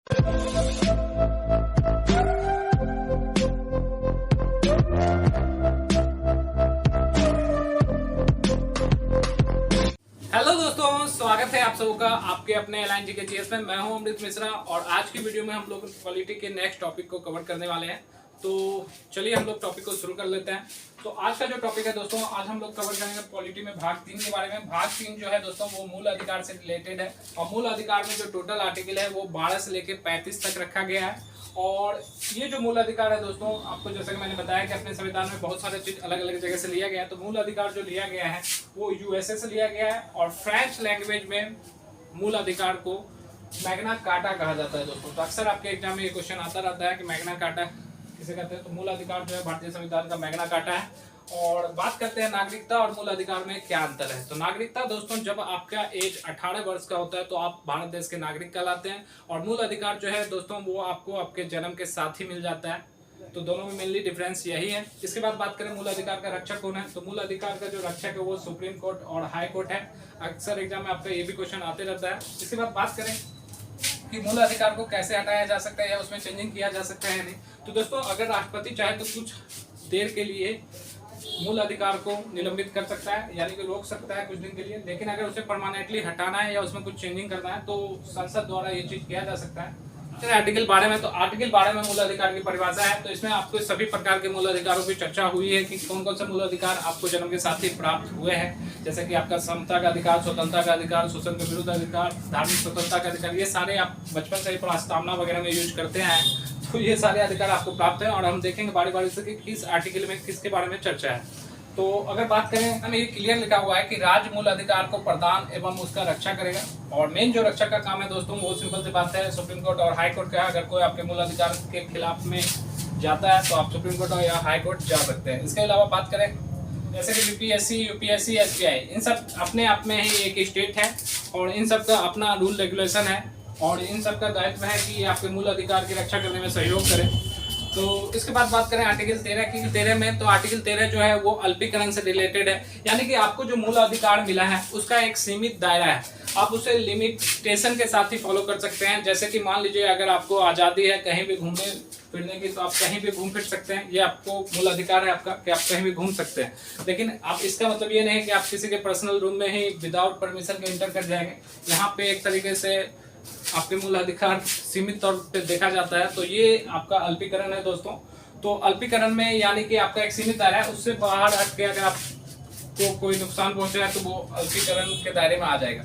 Hello दोस्तों, स्वागत है आप सबों का आपके अपने एलआईएनजी के जीएस में। मैं हूं अमृत मिश्रा और आज की वीडियो में हम लोग पॉलिटी के नेक्स्ट टॉपिक को कवर करने वाले हैं। तो चलिए हम लोग टॉपिक को शुरू कर लेते हैं। तो आज का जो टॉपिक है दोस्तों, आज हम लोग कवर करेंगे पॉलिटी में भाग 3 के बारे में। भाग 3 जो है दोस्तों वो मूल अधिकार से रिलेटेड है और मूल अधिकार में जो टोटल आर्टिकल है वो 12 से लेकर 35 तक रखा गया है। और ये जो मूल अधिकार है दोस्तों, आपको जैसे कि मैंने बताया कि अपने संविधान में बहुत सारे चीज अलग अलग जगह से लिया गया है। तो मूल अधिकार जो लिया गया है वो यूएसए से लिया गया है और फ्रेंच लैंग्वेज में मूल अधिकार को मैग्ना कार्टा कहा जाता है दोस्तों। तो अक्सर आपके एग्जाम में ये क्वेश्चन आता रहता है कि मैग्ना कार्टा किसे कहते हैं। तो मूल अधिकार जो है भारतीय संविधान का मैग्ना कार्टा है। और बात करते हैं नागरिकता और मूल अधिकार में क्या अंतर है। तो नागरिकता दोस्तों, जब आपका एज 18 वर्ष का होता है तो आप भारत देश के नागरिक कहलाते हैं। और मूल अधिकार जो है दोस्तों वो आपको आपके जन्म के साथ ही मिल जाता है। तो दोनों में मेनली डिफरेंस यही है। इसके बाद बात करें मूल अधिकार का रक्षक कौन है। तो मूल अधिकार का जो रक्षक है वो सुप्रीम कोर्ट और हाई कोर्ट है। अक्सर एग्जाम में आपका ये भी क्वेश्चन आते रहता है। इसके बाद बात करें कि मूल अधिकार को कैसे हटाया जा सकता है या उसमें चेंजिंग किया जा सकता है या नहीं। तो दोस्तों, अगर राष्ट्रपति चाहे तो कुछ देर के लिए मूल अधिकार को निलंबित कर सकता है, यानी कि रोक सकता है कुछ दिन के लिए। लेकिन अगर उसे परमानेंटली हटाना है या उसमें कुछ चेंजिंग करना है तो संसद द्वारा ये चीज किया जा सकता है। आर्टिकल 12 में, तो आर्टिकल 12 में मूल अधिकार की परिभाषा है। तो इसमें आपको सभी प्रकार के मूल अधिकारों की चर्चा हुई है कि कौन कौन से मूल अधिकार आपको जन्म के साथ ही प्राप्त हुए हैं। जैसे कि आपका समता का अधिकार, स्वतंत्रता का अधिकार, शोषण के विरुद्ध अधिकार, धार्मिक स्वतंत्रता का अधिकार। ये सारे आप बचपन से ही प्रस्तावना वगैरह में यूज करते हैं। तो ये सारे अधिकार आपको प्राप्त है और हम देखेंगे बारी बारी से कि किस आर्टिकल में किसके बारे में चर्चा है। तो अगर बात करें, हमें ये क्लियर लिखा हुआ है कि राज्य मूल अधिकार को प्रदान एवं उसका रक्षा करेगा। और मेन जो रक्षा का काम है दोस्तों वो सिंपल सी बात है, सुप्रीम कोर्ट और हाई कोर्ट का। अगर कोई आपके मूल अधिकार के खिलाफ में जाता है तो आप सुप्रीम कोर्ट या हाई कोर्ट जा सकते हैं। इसके अलावा बात करें जैसे कि बीपीएससी, यूपीएससी, एसबीआई, इन सब अपने आप में ही एक स्टेट है और इन सब का अपना रूल रेगुलेशन है और इन सब का दायित्व है कि आपके मूल अधिकार की रक्षा करने में सहयोग करें। तो इसके बाद बात करें आर्टिकल 13 की 13 में, तो आर्टिकल 13 जो है वो अल्पीकरण से रिलेटेड है। यानी कि आपको जो मूल अधिकार मिला है उसका एक सीमित दायरा है, आप उसे लिमिटेशन के साथ ही फॉलो कर सकते हैं। जैसे कि मान लीजिए अगर आपको आज़ादी है कहीं भी घूमने फिरने की, तो आप कहीं भी घूम फिर सकते हैं। ये आपको मूल अधिकार है आपका कि आप कहीं भी घूम सकते हैं। लेकिन आप इसका मतलब ये नहीं कि आप किसी के पर्सनल रूम में ही विदाउट परमिशन के इंटर कर जाएंगे। यहाँ पे एक तरीके से आपके मूल अधिकार सीमित तौर पे देखा जाता है। तो ये आपका अल्पीकरण है दोस्तों। तो अल्पीकरण में यानी कि आपका एक सीमित दायरा है, उससे बाहर हट के अगर आपको कोई नुकसान पहुंचा है तो वो अल्पीकरण के दायरे में आ जाएगा।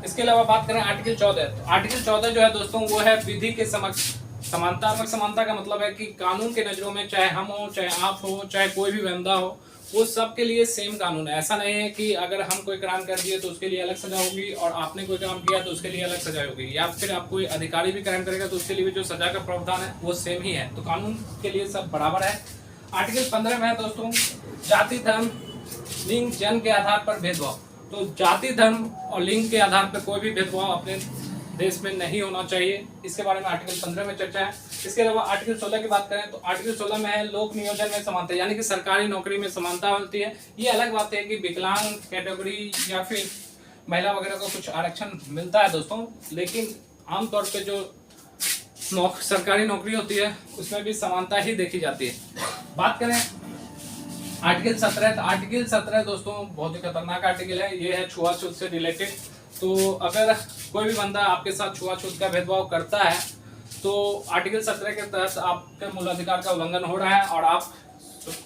इसके अलावा बात करें आर्टिकल 14, तो आर्टिकल 14 जो है दोस्तों वो है विधि के समक्ष समानता। समानता का मतलब है कि कानून के नजरों में चाहे हम हो, चाहे आप हो, चाहे कोई भी बंदा हो, वो सबके लिए सेम कानून है। ऐसा नहीं है कि अगर हम कोई क्राइम कर दिए तो उसके लिए अलग सजा होगी और आपने कोई काम किया तो उसके लिए अलग सजा होगी, या फिर आप कोई अधिकारी भी क्राइम करेगा तो उसके लिए भी जो सजा का प्रावधान है वो सेम ही है। तो कानून के लिए सब बराबर है। आर्टिकल 15 में है दोस्तों जाति, धर्म, लिंग, जन्म के आधार पर भेदभाव। तो जाति, धर्म और लिंग के आधार पर कोई भी भेदभाव अपने देश में नहीं होना चाहिए। इसके बारे में आर्टिकल 15 में चर्चा है। इसके अलावा आर्टिकल 16 की बात करें तो आर्टिकल 16 में है लोक नियोजन में समानता, यानी कि सरकारी नौकरी में समानता होती है। ये अलग बात है कि विकलांग कैटेगरी या फिर महिला वगैरह को कुछ आरक्षण मिलता है दोस्तों, लेकिन आमतौर पे जो सरकारी नौकरी होती है उसमें भी समानता ही देखी जाती है। बात करें आर्टिकल 17, तो आर्टिकल 17 दोस्तों बहुत ही खतरनाक आर्टिकल है। ये है छुआछूत से रिलेटेड। तो अगर कोई भी बंदा आपके साथ छुआछूत का भेदभाव करता है तो आर्टिकल 17 के तहत आपके मूल अधिकार का उल्लंघन हो रहा है और आप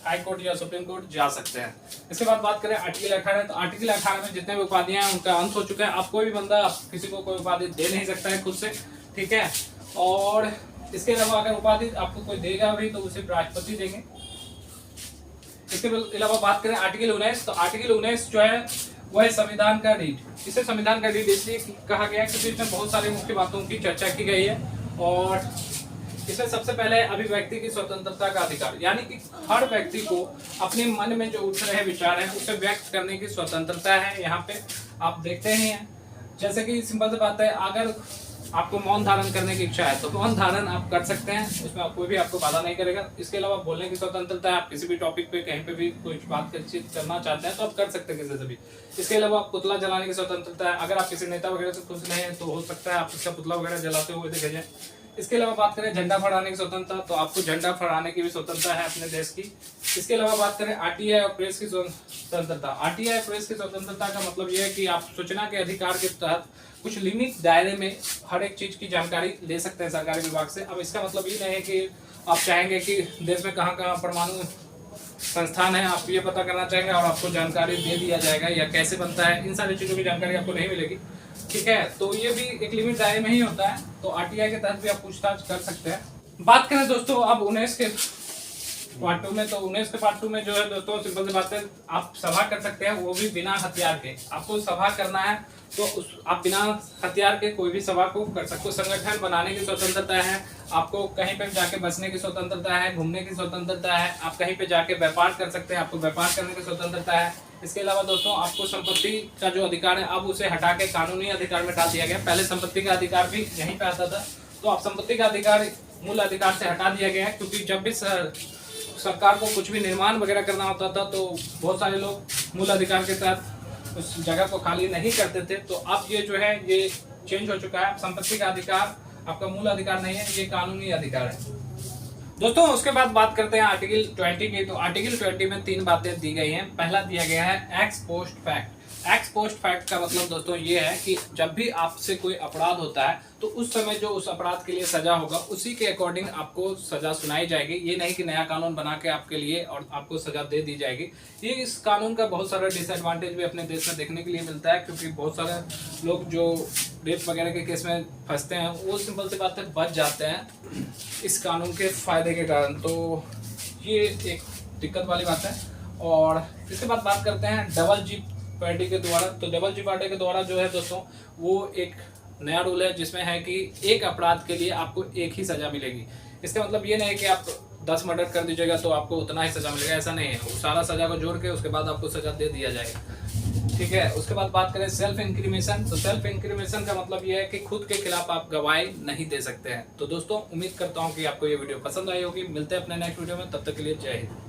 हाई कोर्ट या सुप्रीम कोर्ट जा सकते हैं। इसके बाद बात करें आर्टिकल 18, तो आर्टिकल 18 में जितने भी उपाधियां हैं उनका अंत हो चुका है। आप कोई भी बंदा किसी को कोई उपाधि दे नहीं सकता है खुद से, ठीक है। और इसके अलावा अगर उपाधि आपको कोई देगा भी तो उसे राष्ट्रपति देंगे। इसके अलावा बात करें आर्टिकल 19, तो आर्टिकल 19 जो है वह है संविधान का रीढ़। इसे संविधान का रीढ़ इसलिए कहा गया है क्योंकि इसमें बहुत सारी मुख्य बातों की चर्चा की गई है। और इसमें सबसे पहले अभिव्यक्ति की स्वतंत्रता का अधिकार, यानी कि हर व्यक्ति को अपने मन में जो उठ रहे विचार हैं उसे व्यक्त करने की स्वतंत्रता है। यहाँ पे आप देखते ही हैं, जैसे कि सिंपल सी बात है, अगर आपको मौन धारण करने की इच्छा है तो मौन धारण आप कर सकते हैं, उसमें कोई भी आपको बाधा नहीं करेगा। इसके अलावा बोलने की स्वतंत्रता है, आप किसी भी टॉपिक पे कहीं पे भी कोई बात करना चाहते हैं तो आप कर सकते हैं किसी से भी। इसके अलावा पुतला जलाने की स्वतंत्रता है, अगर आप किसी नेता वगैरह से खुश नहीं है तो हो सकता है आप उसका पुतला वगैरह जलाते हुए देखे जाए। इसके अलावा बात करें झंडा फहराने की स्वतंत्रता, तो आपको झंडा फहराने की भी स्वतंत्रता है अपने देश की। इसके अलावा बात करें आरटीआई और प्रेस की स्वतंत्रता। आरटीआई प्रेस की स्वतंत्रता का मतलब यह है कि आप सूचना के अधिकार के तहत कुछ लिमिट दायरे में हर एक चीज की जानकारी ले सकते हैं सरकारी विभाग से। अब इसका मतलब ये नहीं है कि आप चाहेंगे कि देश में कहाँ कहाँ परमाणु संस्थान है, आप ये पता करना चाहेंगे और आपको जानकारी दे दिया जाएगा, या कैसे बनता है, इन सारी चीज़ों की जानकारी आपको नहीं मिलेगी। ठीक है, तो ये भी एक लिमिट दायरे में ही होता है, तो आरटीआई के तहत भी आप पूछताछ कर सकते हैं। बात करें दोस्तों अब 19 के पार्ट 2 में, तो 19 के पार्ट 2 में जो है दोस्तों सिंपल सी बात है, आप सभा कर सकते हैं, वो भी बिना हथियार के। आपको सभा करना है तो आप बिना हथियार के कोई भी सभा को कर सकते हो। संगठन बनाने की स्वतंत्रता है, आपको कहीं पे जाके बसने की स्वतंत्रता है, घूमने की स्वतंत्रता है, आप कहीं पे जाके व्यापार कर सकते हैं, आपको व्यापार करने की स्वतंत्रता है। इसके अलावा दोस्तों आपको संपत्ति का जो अधिकार है अब उसे हटा के कानूनी अधिकार में डाल दिया गया। पहले संपत्ति का अधिकार भी यहीं पे आता था, तो अब संपत्ति का अधिकार मूल अधिकार से हटा दिया गया है, क्योंकि जब भी सरकार को कुछ भी निर्माण वगैरह करना होता था तो बहुत सारे लोग मूल अधिकार के तहत उस जगह को खाली नहीं करते थे। तो अब ये जो है ये चेंज हो चुका है, संपत्ति का अधिकार आपका मूल अधिकार नहीं है, ये कानूनी अधिकार है दोस्तों। उसके बाद बात करते हैं आर्टिकल 20 की। तो आर्टिकल 20 में 3 बातें दी गई हैं। पहला दिया गया है x post fact. X post fact का मतलब दोस्तों ये है कि जब भी आपसे कोई अपराध होता है तो उस समय जो उस अपराध के लिए सजा होगा उसी के अकॉर्डिंग आपको सजा सुनाई जाएगी। ये नहीं कि नया कानून बना के आपके लिए और आपको सजा दे दी जाएगी। ये इस कानून का बहुत सारा डिसएडवांटेज भी अपने देश में देखने के लिए मिलता है, क्योंकि बहुत सारे लोग जो रेप वगैरह के केस में फंसते हैं वो सिंपल सी बात है बच जाते हैं इस कानून के फायदे के कारण। तो ये एक दिक्कत वाली बात है। और इसके बाद बात करते हैं डबल जी पार्टी के द्वारा। तो डबल जी पार्टी के द्वारा जो है दोस्तों वो एक नया रूल है, जिसमें है कि एक अपराध के लिए आपको एक ही सजा मिलेगी। इसका मतलब ये नहीं है कि आप 10 मर्डर कर दीजिएगा तो आपको उतना ही सजा मिलेगा, ऐसा नहीं है। वो सारा सजा को जोड़ के उसके बाद आपको सजा दे दिया जाएगा। ठीक है, उसके बाद बात करें सेल्फ इंक्रीमेशन। तो सेल्फ इंक्रीमेशन का मतलब ये है कि खुद के खिलाफ आप गवाही नहीं दे सकते हैं। तो दोस्तों उम्मीद करता हूँ कि आपको ये वीडियो पसंद आई होगी। मिलते हैं अपने नेक्स्ट वीडियो में, तब तक के लिए जय हिंद।